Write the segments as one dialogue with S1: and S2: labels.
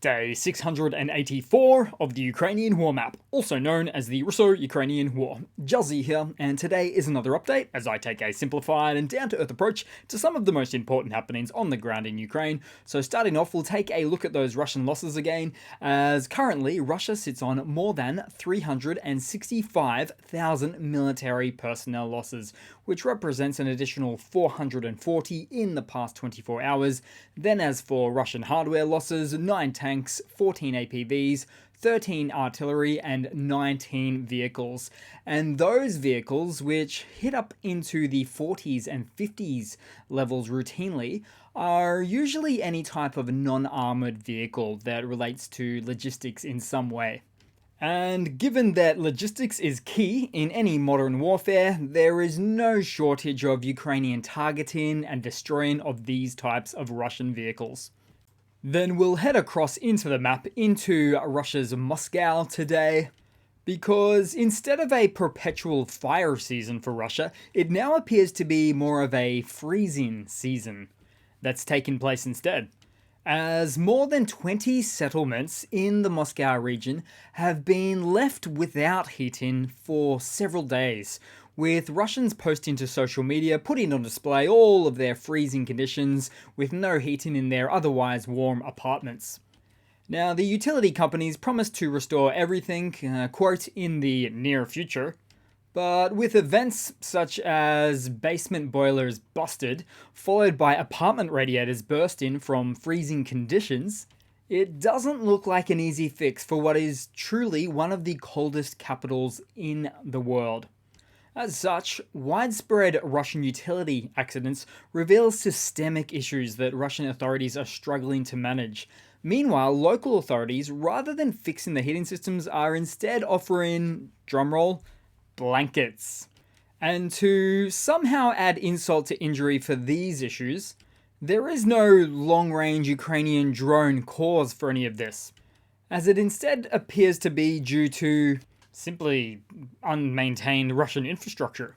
S1: Day 684 of the Ukrainian War Map, also known as the Russo-Ukrainian War. Juzzy here, and today is another update as I take a simplified and down-to-earth approach to some of the most important happenings on the ground in Ukraine. So starting off, we'll take a look at those Russian losses again, as currently Russia sits on more than 365,000 military personnel losses, which represents an additional 440 in the past 24 hours. Then as for Russian hardware losses, 9 tanks, 14 APVs, 13 artillery, and 19 vehicles. And those vehicles, which hit up into the 40s and 50s levels routinely, are usually any type of non-armored vehicle that relates to logistics in some way. And given that logistics is key in any modern warfare, there is no shortage of Ukrainian targeting and destroying of these types of Russian vehicles. Then we'll head across into the map into Russia's Moscow today, because instead of a perpetual fire season for Russia, it now appears to be more of a freezing season that's taking place instead, as more than 20 settlements in the Moscow region have been left without heating for several days, with Russians posting to social media, putting on display all of their freezing conditions with no heating in their otherwise warm apartments. Now, the utility companies promised to restore everything, quote, in the near future, but with events such as basement boilers busted, followed by apartment radiators bursting from freezing conditions, it doesn't look like an easy fix for what is truly one of the coldest capitals in the world. As such, widespread Russian utility accidents reveal systemic issues that Russian authorities are struggling to manage. Meanwhile, local authorities, rather than fixing the heating systems, are instead offering, drumroll, blankets. And to somehow add insult to injury for these issues, there is no long-range Ukrainian drone cause for any of this, as it instead appears to be due to simply unmaintained Russian infrastructure.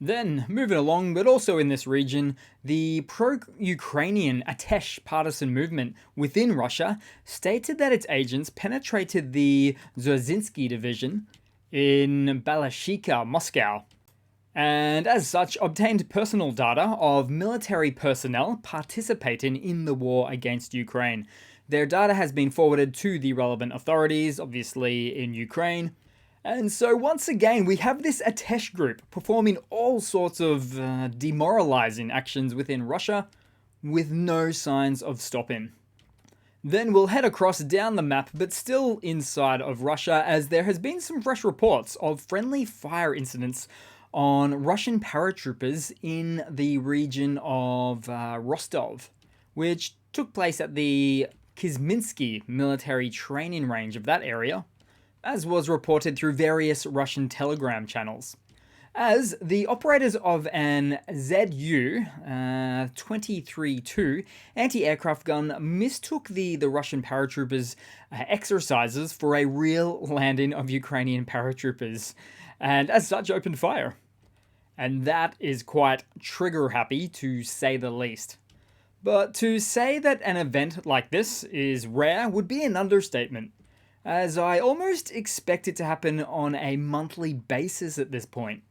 S1: Then, moving along, but also in this region, the pro-Ukrainian Atesh partisan movement within Russia stated that its agents penetrated the Dzerzhinsky division in Balashikha, Moscow, and as such obtained personal data of military personnel participating in the war against Ukraine. Their data has been forwarded to the relevant authorities, obviously in Ukraine. And so once again, we have this Atesh group performing all sorts of demoralizing actions within Russia with no signs of stopping. Then we'll head across down the map, but still inside of Russia, as there has been some fresh reports of friendly fire incidents on Russian paratroopers in the region of Rostov, which took place at the Kizminsky military training range of that area, as was reported through various Russian Telegram channels, as the operators of an Zu-23-2 anti-aircraft gun mistook the Russian paratroopers' exercises for a real landing of Ukrainian paratroopers, and as such opened fire. And that is quite trigger-happy, to say the least. But to say that an event like this is rare would be an understatement, as I almost expect it to happen on a monthly basis at this point.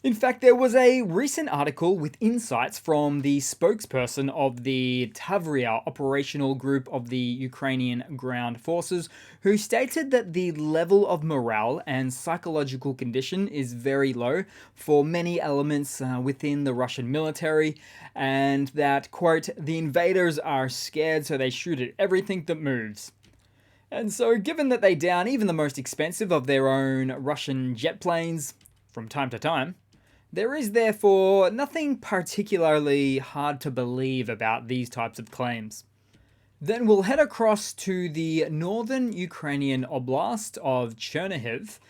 S1: In fact, there was a recent article with insights from the spokesperson of the Tavria operational group of the Ukrainian ground forces, who stated that the level of morale and psychological condition is very low for many elements within the Russian military, and that, quote, the invaders are scared so they shoot at everything that moves. And so, given that they down even the most expensive of their own Russian jet planes from time to time, there is therefore nothing particularly hard to believe about these types of claims. Then we'll head across to the northern Ukrainian oblast of Chernihiv,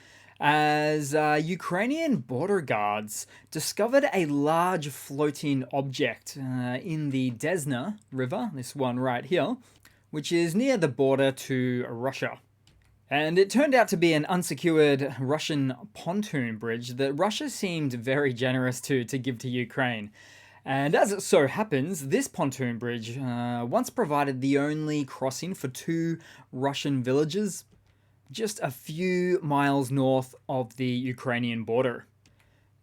S1: as Ukrainian border guards discovered a large floating object in the Desna River, this one right here, which is near the border to Russia. And it turned out to be an unsecured Russian pontoon bridge that Russia seemed very generous to give to Ukraine, And as it so happens, this pontoon bridge once provided the only crossing for two Russian villages just a few miles north of the Ukrainian border.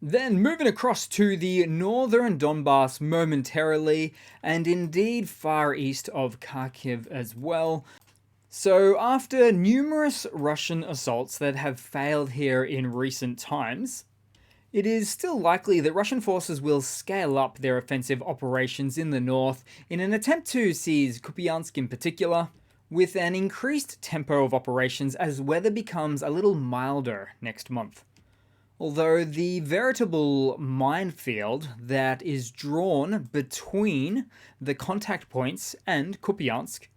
S1: Then moving across to the northern Donbass momentarily, and indeed far east of Kharkiv as well. So after numerous Russian assaults that have failed here in recent times, it is still likely that Russian forces will scale up their offensive operations in the north in an attempt to seize Kupiansk in particular, with an increased tempo of operations as weather becomes a little milder next month. Although the veritable minefield that is drawn between the contact points and Kupiansk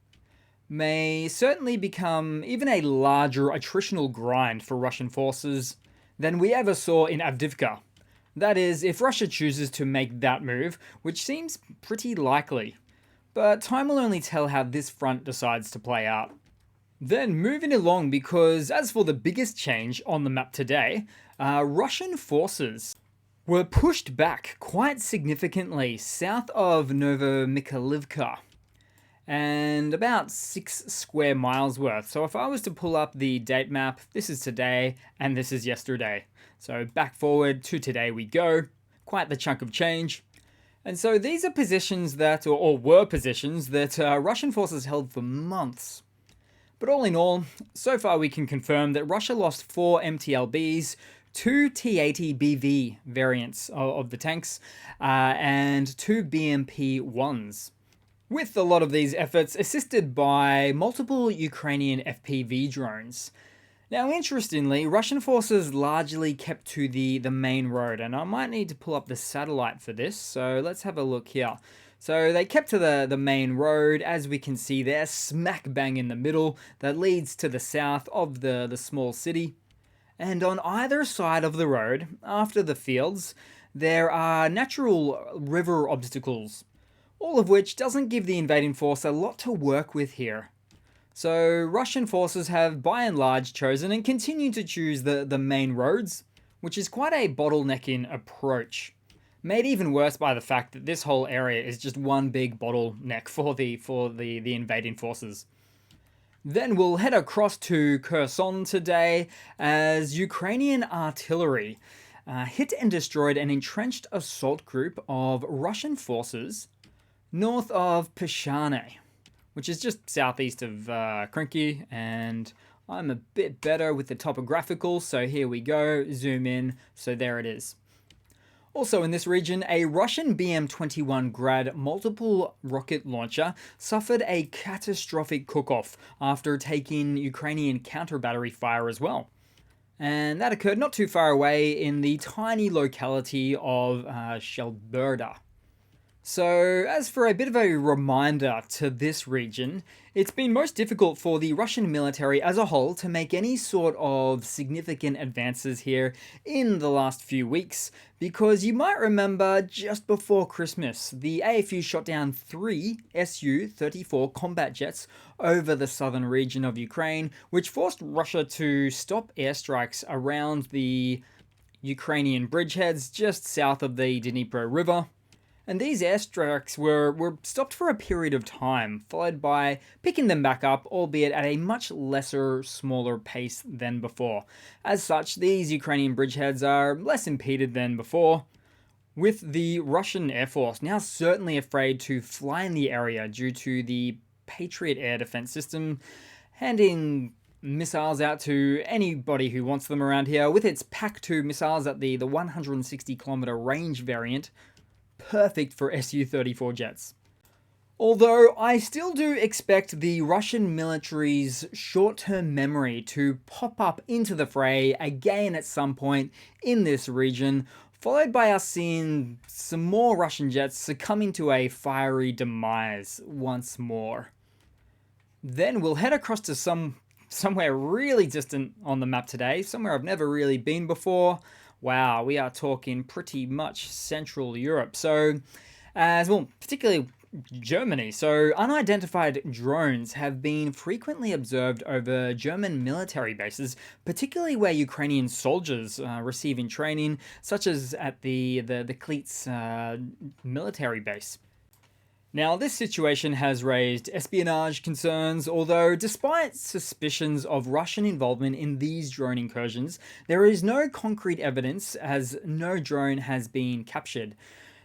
S1: may certainly become even a larger attritional grind for Russian forces than we ever saw in Avdiivka. That is, if Russia chooses to make that move, which seems pretty likely. But time will only tell how this front decides to play out. Then moving along, because as for the biggest change on the map today, Russian forces were pushed back quite significantly south of Novomikhailivka, and about 6 square miles worth. So if I was to pull up the date map, this is today and this is yesterday. So back forward to today we go. Quite the chunk of change. And so these are positions that, or were positions that Russian forces held for months. But all in all, so far we can confirm that Russia lost 4 MTLBs, 2 T-80BV variants of the tanks, and 2 BMP-1s. With a lot of these efforts assisted by multiple Ukrainian FPV drones. Now, interestingly, Russian forces largely kept to the main road, and I might need to pull up the satellite for this, so let's have a look here. So they kept to the main road, as we can see there, smack bang in the middle, that leads to the south of the small city. And on either side of the road, after the fields, there are natural river obstacles, all of which doesn't give the invading force a lot to work with here. So Russian forces have by and large chosen and continue to choose the main roads, which is quite a bottlenecking approach. Made even worse by the fact that this whole area is just one big bottleneck for the invading forces. Then we'll head across to Kherson today as Ukrainian artillery hit and destroyed an entrenched assault group of Russian forces north of Peshane, which is just southeast of Krinky, and I'm a bit better with the topographical, so here we go, zoom in, so there it is. Also in this region, a Russian BM-21 Grad multiple rocket launcher suffered a catastrophic cook-off after taking Ukrainian counter-battery fire as well. And that occurred not too far away in the tiny locality of Shelburda. So, as for a bit of a reminder to this region, it's been most difficult for the Russian military as a whole to make any sort of significant advances here in the last few weeks, because you might remember just before Christmas, the AFU shot down 3 Su-34 combat jets over the southern region of Ukraine, which forced Russia to stop airstrikes around the Ukrainian bridgeheads just south of the Dnipro River. And these airstrikes were stopped for a period of time, followed by picking them back up, albeit at a much lesser, smaller pace than before. As such, these Ukrainian bridgeheads are less impeded than before, with the Russian Air Force now certainly afraid to fly in the area due to the Patriot air defense system, handing missiles out to anybody who wants them around here, with its PAC-2 missiles at the 160-kilometer range variant, perfect for Su-34 jets. Although I still do expect the Russian military's short-term memory to pop up into the fray again at some point in this region, followed by us seeing some more Russian jets succumbing to a fiery demise once more. Then we'll head across to somewhere really distant on the map today, somewhere I've never really been before. Wow, we are talking pretty much Central Europe. So, as well, particularly Germany. So, unidentified drones have been frequently observed over German military bases, particularly where Ukrainian soldiers receiving training, such as at the Klitz military base. Now, this situation has raised espionage concerns, although despite suspicions of Russian involvement in these drone incursions, there is no concrete evidence as no drone has been captured.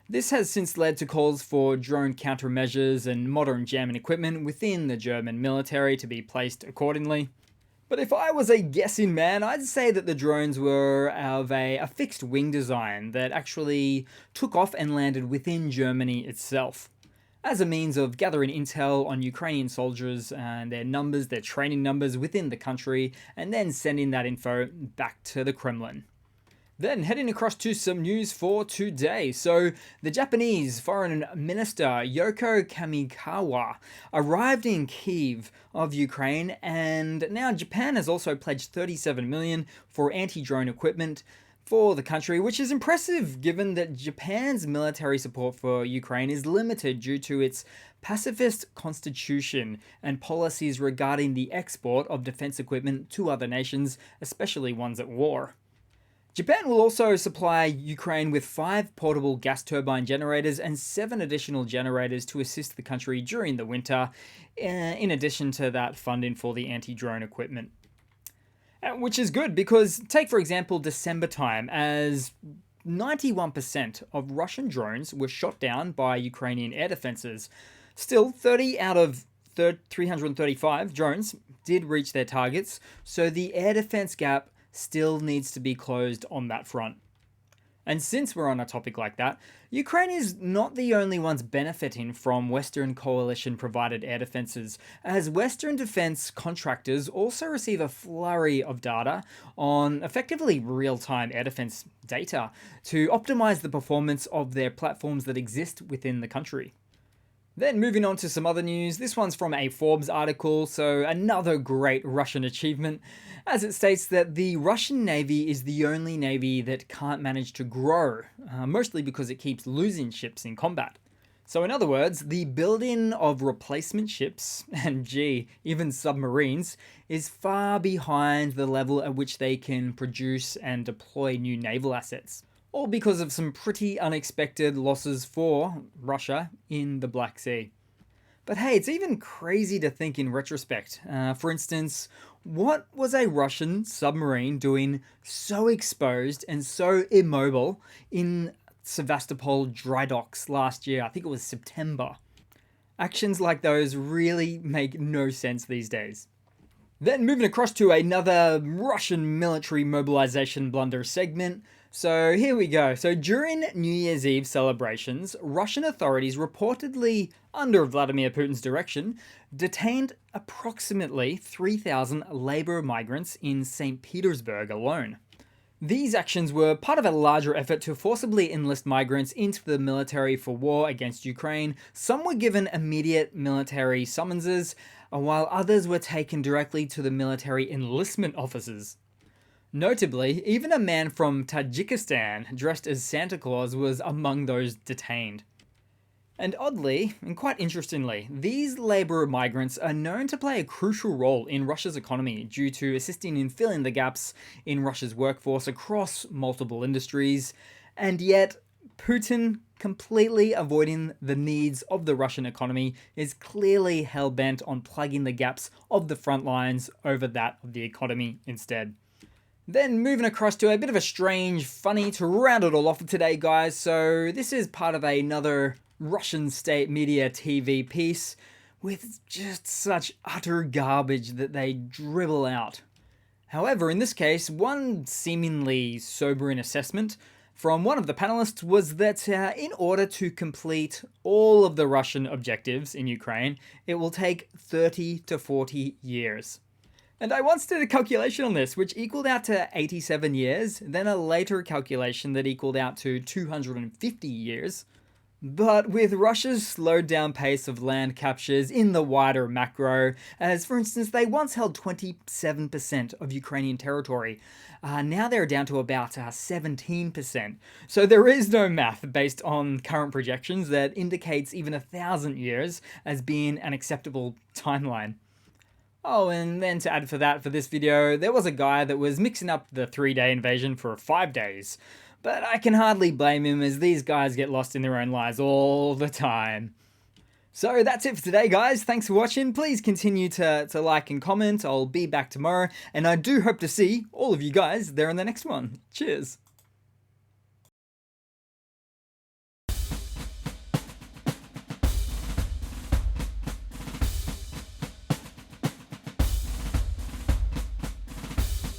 S1: This has since led to calls for drone countermeasures and modern jamming equipment within the German military to be placed accordingly. But if I was a guessing man, I'd say that the drones were of a fixed wing design that actually took off and landed within Germany itself, as a means of gathering intel on Ukrainian soldiers and their numbers, their training numbers within the country, and then sending that info back to the Kremlin. Then heading across to some news for today. So the Japanese Foreign Minister Yoko Kamikawa arrived in Kyiv of Ukraine, and now Japan has also pledged 37 million for anti-drone equipment for the country, which is impressive given that Japan's military support for Ukraine is limited due to its pacifist constitution and policies regarding the export of defense equipment to other nations, especially ones at war. Japan will also supply Ukraine with 5 portable gas turbine generators and 7 additional generators to assist the country during the winter, in addition to that funding for the anti-drone equipment. Which is good because, take for example December time, as 91% of Russian drones were shot down by Ukrainian air defenses. Still, 30 out of 335 drones did reach their targets, so the air defense gap still needs to be closed on that front. And since we're on a topic like that, Ukraine is not the only ones benefiting from Western coalition-provided air defenses, as Western defense contractors also receive a flurry of data on effectively real-time air defense data to optimize the performance of their platforms that exist within the country. Then moving on to some other news, this one's from a Forbes article, so another great Russian achievement, as it states that the Russian Navy is the only navy that can't manage to grow, mostly because it keeps losing ships in combat. So in other words, the building of replacement ships, and even submarines, is far behind the level at which they can produce and deploy new naval assets, all because of some pretty unexpected losses for Russia in the Black Sea. But hey, it's even crazy to think in retrospect. For instance, what was a Russian submarine doing so exposed and so immobile in Sevastopol dry docks last year? I think it was September. Actions like those really make no sense these days. Then moving across to another Russian military mobilization blunder segment. So here we go. So during New Year's Eve celebrations, Russian authorities reportedly, under Vladimir Putin's direction, detained approximately 3,000 labor migrants in St. Petersburg alone. These actions were part of a larger effort to forcibly enlist migrants into the military for war against Ukraine. Some were given immediate military summonses, while others were taken directly to the military enlistment offices. Notably, even a man from Tajikistan dressed as Santa Claus was among those detained. And oddly, and quite interestingly, these labor migrants are known to play a crucial role in Russia's economy due to assisting in filling the gaps in Russia's workforce across multiple industries, and yet Putin, completely avoiding the needs of the Russian economy, is clearly hell-bent on plugging the gaps of the front lines over that of the economy instead. Then moving across to a bit of a strange, funny to round it all off for today, guys. So this is part of another Russian state media TV piece with just such utter garbage that they dribble out. However, in this case, one seemingly sobering assessment from one of the panelists was that in order to complete all of the Russian objectives in Ukraine, it will take 30 to 40 years. And I once did a calculation on this, which equaled out to 87 years, then a later calculation that equaled out to 250 years. But with Russia's slowed down pace of land captures in the wider macro, as for instance, they once held 27% of Ukrainian territory, now they're down to about 17%. So there is no math based on current projections that indicates even 1,000 years as being an acceptable timeline. Oh, and then to add for that for this video, there was a guy that was mixing up the 3-day invasion for 5 days. But I can hardly blame him, as these guys get lost in their own lies all the time. So that's it for today, guys. Thanks for watching. Please continue to like and comment. I'll be back tomorrow, and I do hope to see all of you guys there in the next one. Cheers.